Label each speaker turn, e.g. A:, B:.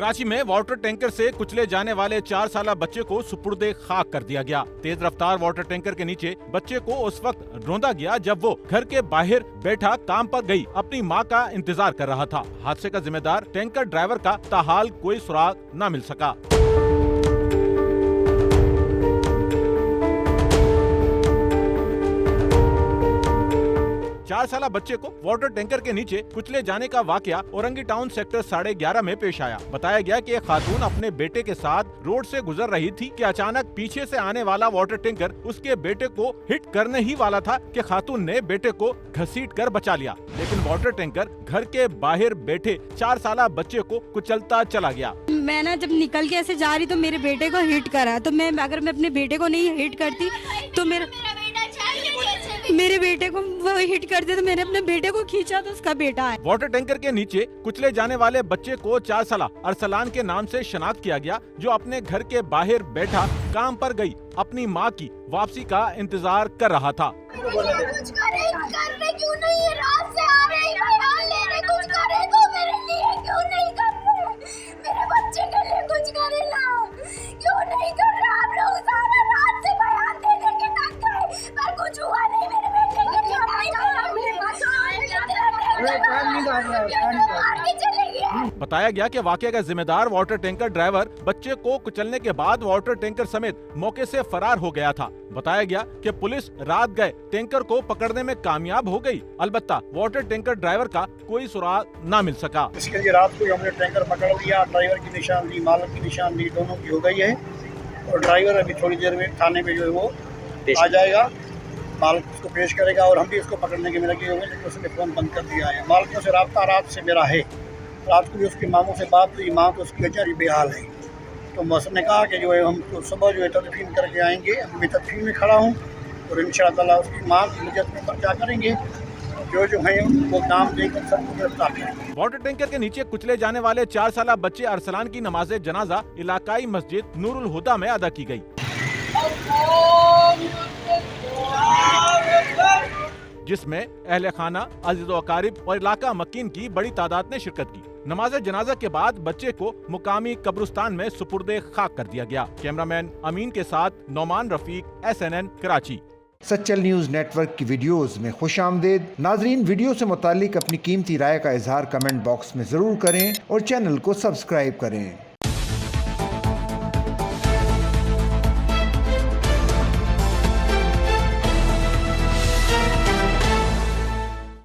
A: कराची में water tanker से कुचले जाने वाले 4 साला बच्चे को सुपुर्दे खाक कर दिया गया। तेज रफ्तार वाटर टैंकर के नीचे बच्चे को उस वक्त रौंदा गया जब वो घर के बाहर बैठा काम पर गई अपनी मां का इंतजार कर रहा था। हादसे का जिम्मेदार टैंकर ड्राइवर का ताहाल कोई सुराग न मिल सका। 4 साला बच्चे को वाटर टैंकर के नीचे कुचले जाने का वाकया औरंगी टाउन सेक्टर 11:30 में पेश आया। बताया गया कि एक खातून अपने बेटे के साथ रोड से गुजर रही थी कि अचानक पीछे से आने वाला वाटर टैंकर उसके बेटे को हिट करने ही वाला था कि खातून ने बेटे को घसीटकर बचा लिया, लेकिन वाटर टैंकर घर के बाहर बैठे 4 साला बच्चे को कुचलता चला गया।
B: मैं ना जब निकल के ऐसे जा रही तो मेरे बेटे को हिट करा, तो मैं अगर मैं अपने बेटे को नहीं हिट करती तो मेरे बेटे को वो हिट करते तो मैंने अपने बेटे को खींचा तो उसका बेटा है।
A: वाटर टैंकर के नीचे कुचले जाने वाले बच्चे को 4 साला अरसलान के नाम से शनाख्त किया गया, जो अपने घर के बाहर बैठा काम पर गई अपनी मां की वापसी का इंतजार कर रहा था। बताया गया कि वाकये का जिम्मेदार वाटर टैंकर ड्राइवर बच्चे को कुचलने के बाद वाटर टैंकर समेत मौके से फरार हो गया था। बताया गया कि पुलिस रात गए टैंकर को पकड़ने में कामयाब हो गई, अलबत्ता वाटर टैंकर ड्राइवर का कोई सुराग न मिल सका।
C: इसके लिए रात को हमने टैंकर पकड़ लिया, ड्राइवर की निशानदेही, मालिक की निशानदेही दोनों की हो गई है और ड्राइवर अभी थोड़ी देर में थाने में जो है वो आ जाएगा, मालिक उसको पेश करेगा और हम भी उसको पकड़ने के में लगे हुए, लेकिन उसने फ़ोन बंद कर दिया है। मालिकों से रब्ता रात से मेरा है, रात को भी उसकी मामों से बात हुई, माँ तो उसकी बेचारी बेहाल है, तो मौसम ने कहा कि जो है हम तो सुबह जो है तदफीन करके आएंगे। अभी मैं तदफीन में खड़ा हूँ और इंशाअल्लाह उसकी माँ की मदद में पर्चा करेंगे, जो है वो काम देकर सबको गिरफ्तार करेंगे।
A: वाटर टैंकर के नीचे कुचले जाने वाले 4 साला बच्चे अरसलान की नमाज जनाजा इलाकाई मस्जिद नूरुल हुदा में अदा की गई, जिसमें अहले खाना, अजीज़ व अकारिब और इलाका मक्कीन की बड़ी तादाद ने शिरकत की। नमाज जनाजा के बाद बच्चे को मुकामी कब्रिस्तान में सुपुर्दे खाक कर दिया गया। कैमरामैन अमीन के साथ Nauman Rafiq, SNN Karachi.
D: Sachal news network की वीडियोस में खुशामदीद। नाजरीन, वीडियो से मुतालिक अपनी कीमती राय का इजहार कमेंट बॉक्स में ज़रूर करें और चैनल को सब्सक्राइब करें।